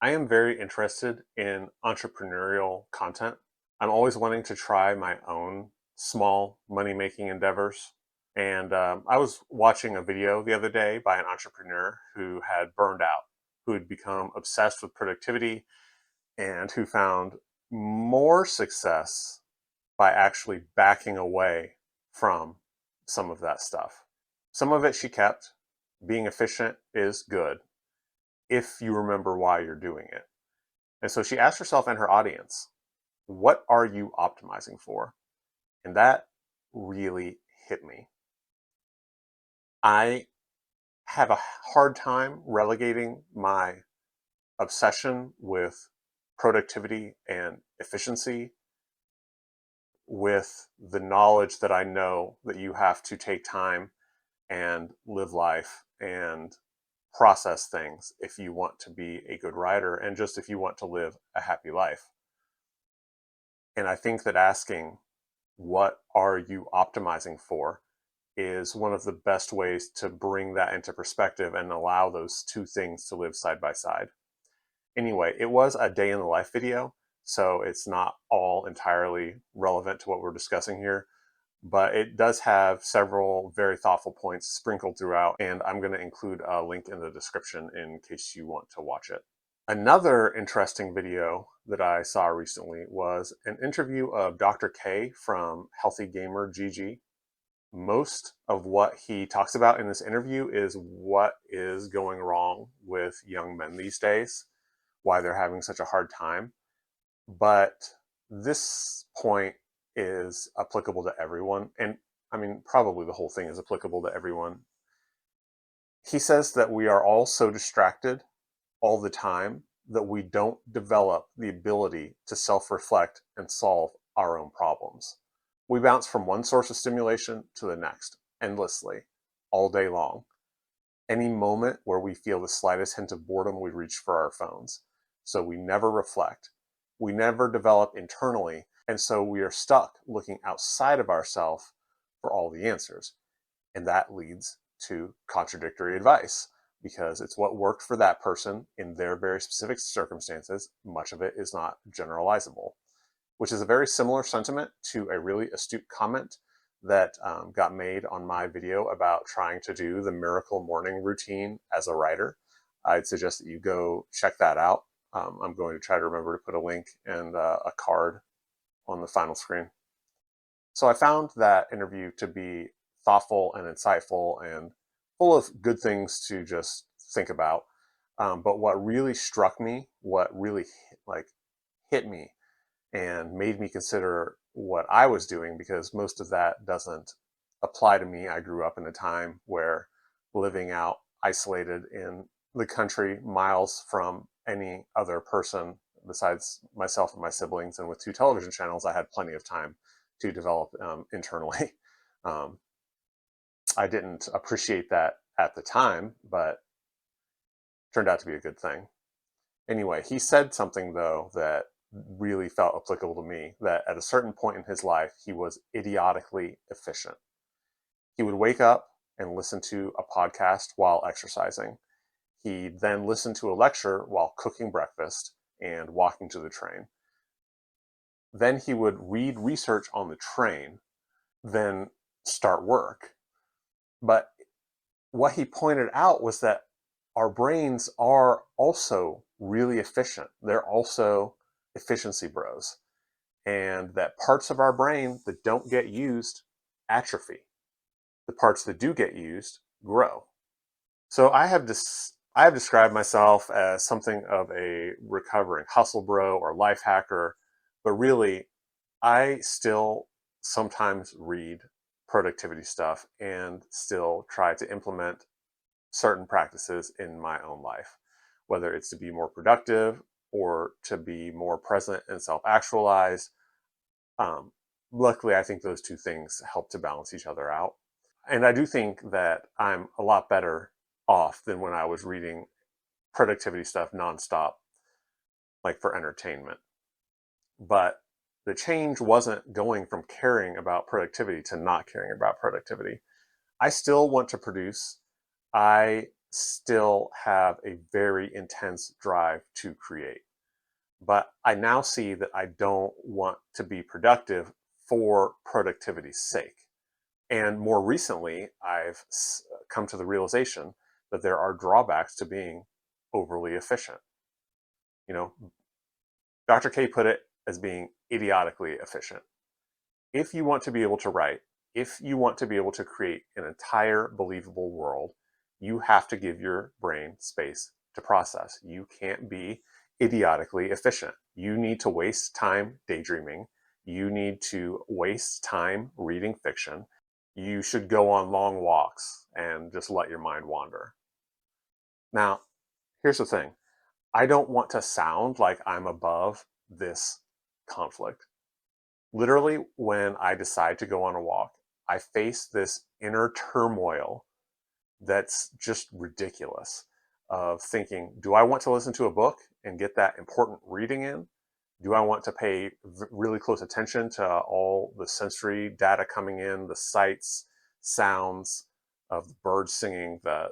I am very interested in entrepreneurial content. I'm always wanting to try my own small money making endeavors. And I was watching a video the other day by an entrepreneur who had burned out, who had become obsessed with productivity, and who found more success by actually backing away from some of that stuff. Some of it she kept. Being efficient is good if you remember why you're doing it. And so she asked herself and her audience, what are you optimizing for? And that really hit me. I have a hard time relegating my obsession with productivity and efficiency with the knowledge that I know that you have to take time and live life and process things if you want to be a good writer and just if you want to live a happy life. And I think that asking, what are you optimizing for, is one of the best ways to bring that into perspective and allow those two things to live side by side. Anyway, it was a day in the life video, so it's not all entirely relevant to what we're discussing here, but it does have several very thoughtful points sprinkled throughout, and I'm going to include a link in the description in case you want to watch it. Another interesting video that I saw recently was an interview of Dr. K from Healthy Gamer GG. Most of what he talks about in this interview is what is going wrong with young men these days, why they're having such a hard time. But this point is applicable to everyone. And I mean, probably the whole thing is applicable to everyone. He says that we are all so distracted all the time that we don't develop the ability to self-reflect and solve our own problems. We bounce from one source of stimulation to the next, endlessly, all day long. Any moment where we feel the slightest hint of boredom, we reach for our phones. So we never reflect. We never develop internally, and so we are stuck looking outside of ourselves for all the answers. And that leads to contradictory advice because it's what worked for that person in their very specific circumstances. Much of it is not generalizable, which is a very similar sentiment to a really astute comment that got made on my video about trying to do the miracle morning routine as a writer. I'd suggest that you go check that out. I'm going to try to remember to put a link and a card on the final screen. So I found that interview to be thoughtful and insightful and full of good things to just think about. But what really struck me, what really hit me and made me consider what I was doing, because most of that doesn't apply to me. I grew up in a time where living out isolated in the country, miles from any other person besides myself and my siblings, and with two television channels, I had plenty of time to develop internally. Um, I didn't appreciate that at the time, but turned out to be a good thing. Anyway, he said something though that really felt applicable to me, that at a certain point in his life, he was idiotically efficient. He would wake up and listen to a podcast while exercising. He'd then listen to a lecture while cooking breakfast and walking to the train. Then he would read research on the train, then start work. But what he pointed out was that our brains are also really efficient. They're also efficiency bros. And that parts of our brain that don't get used atrophy. The parts that do get used grow. So I have described myself as something of a recovering hustle bro or life hacker, but really I still sometimes read productivity stuff and still try to implement certain practices in my own life, whether it's to be more productive or to be more present and self-actualized. Um, Luckily, I think those two things help to balance each other out. And I do think that I'm a lot better off than when I was reading productivity stuff nonstop, like for entertainment. But the change wasn't going from caring about productivity to not caring about productivity. I still want to produce. I still have a very intense drive to create. But I now see that I don't want to be productive for productivity's sake. And more recently, I've come to the realization that there are drawbacks to being overly efficient. You know, Dr. K put it as being idiotically efficient. If you want to be able to write, if you want to be able to create an entire believable world, you have to give your brain space to process. You can't be idiotically efficient. You need to waste time daydreaming. You need to waste time reading fiction. You should go on long walks and just let your mind wander. Now, here's the thing. I don't want to sound like I'm above this conflict. Literally, when I decide to go on a walk, I face this inner turmoil that's just ridiculous of thinking, do I want to listen to a book and get that important reading in? Do I want to pay really close attention to all the sensory data coming in, the sights, sounds of the birds singing, the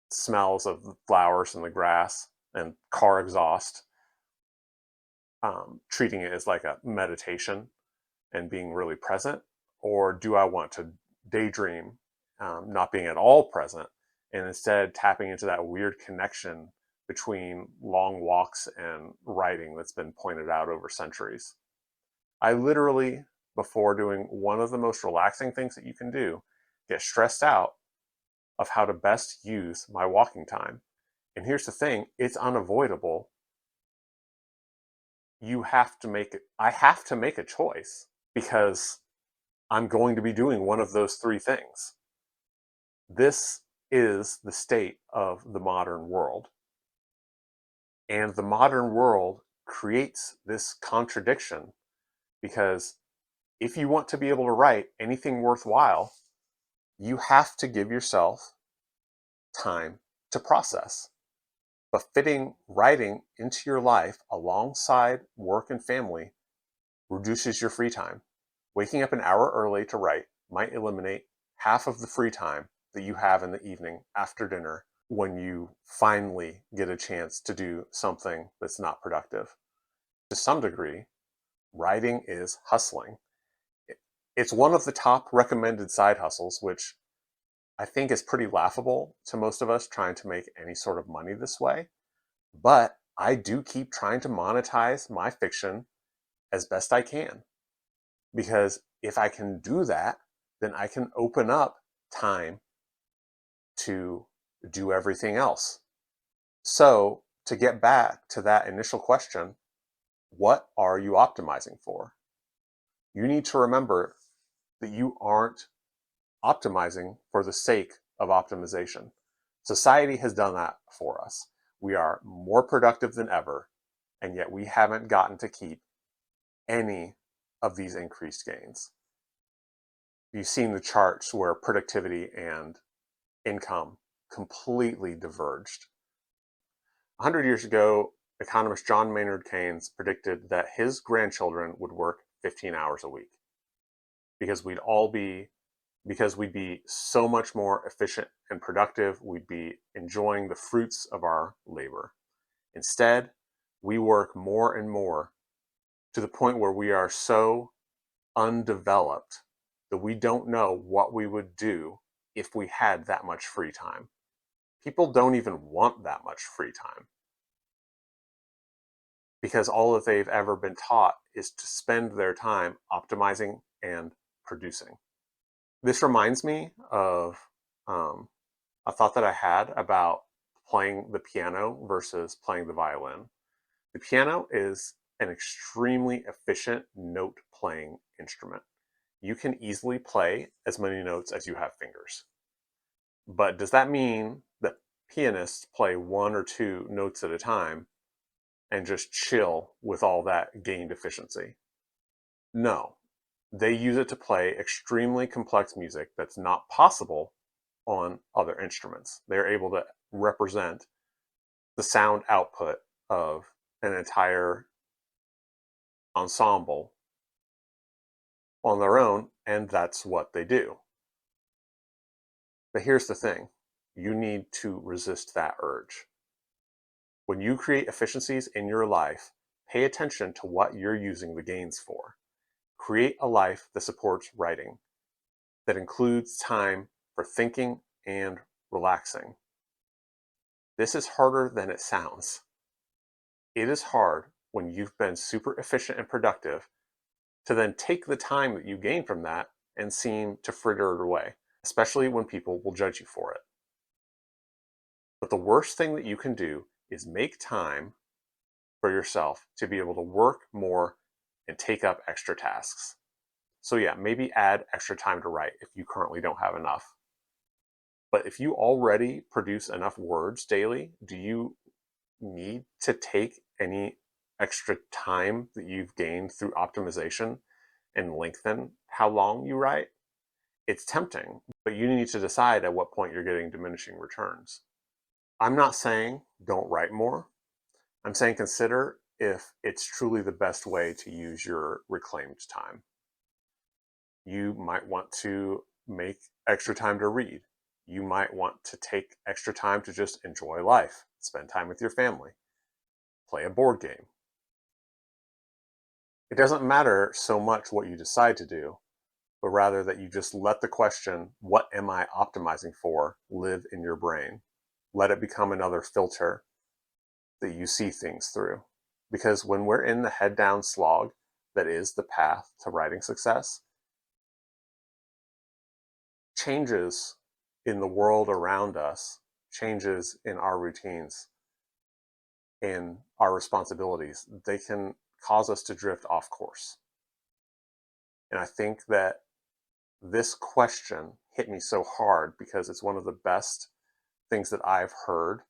smells of the flowers and the grass and car exhaust, treating it as like a meditation and being really present? Or do I want to daydream, not being at all present, and instead tapping into that weird connection between long walks and writing that's been pointed out over centuries? I literally, before doing one of the most relaxing things that you can do, get stressed out of how to best use my walking time. And here's the thing, it's unavoidable. I have to make a choice because I'm going to be doing one of those three things. This is the state of the modern world. And the modern world creates this contradiction because if you want to be able to write anything worthwhile, you have to give yourself time to process. But fitting writing into your life alongside work and family reduces your free time. Waking up an hour early to write might eliminate half of the free time that you have in the evening after dinner when you finally get a chance to do something that's not productive. To some degree, writing is hustling. It's one of the top recommended side hustles, which I think is pretty laughable to most of us trying to make any sort of money this way. But I do keep trying to monetize my fiction as best I can. Because if I can do that, then I can open up time to do everything else. So, to get back to that initial question, what are you optimizing for? You need to remember that you aren't optimizing for the sake of optimization. Society has done that for us. We are more productive than ever, and yet we haven't gotten to keep any of these increased gains. You've seen the charts where productivity and income completely diverged. 100 years ago, economist John Maynard Keynes predicted that his grandchildren would work 15 hours a week because we'd be so much more efficient and productive, we'd be enjoying the fruits of our labor. Instead, we work more and more to the point where we are so undeveloped that we don't know what we would do if we had that much free time. People don't even want that much free time because all that they've ever been taught is to spend their time optimizing and producing. This reminds me of a thought that I had about playing the piano versus playing the violin. The piano is an extremely efficient note playing instrument. You can easily play as many notes as you have fingers. But does that mean that pianists play one or two notes at a time and just chill with all that gained efficiency? No. They use it to play extremely complex music that's not possible on other instruments. They're able to represent the sound output of an entire ensemble on their own, and that's what they do. But here's the thing. you need to resist that urge. When you create efficiencies in your life, pay attention to what you're using the gains for. Create a life that supports writing, that includes time for thinking and relaxing. This is harder than it sounds. It is hard when you've been super efficient and productive to then take the time that you gain from that and seem to fritter it away, especially when people will judge you for it. But the worst thing that you can do is make time for yourself to be able to work more and take up extra tasks. So yeah, maybe add extra time to write if you currently don't have enough. But if you already produce enough words daily, do you need to take any extra time that you've gained through optimization and lengthen how long you write? It's tempting, but you need to decide at what point you're getting diminishing returns. I'm not saying don't write more. I'm saying consider if it's truly the best way to use your reclaimed time. You might want to make extra time to read. You might want to take extra time to just enjoy life, spend time with your family, play a board game. It doesn't matter so much what you decide to do, but rather that you just let the question, what am I optimizing for, live in your brain. Let it become another filter that you see things through. Because when we're in the head down slog that is the path to writing success, changes in the world around us, changes in our routines, in our responsibilities, they can cause us to drift off course. And I think that this question hit me so hard because it's one of the best things that I've heard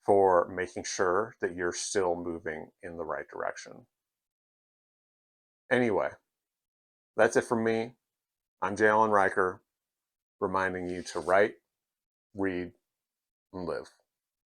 for making sure that you're still moving in the right direction. Anyway, that's it from me. I'm Jay Allen Riker, reminding you to write, read, and live.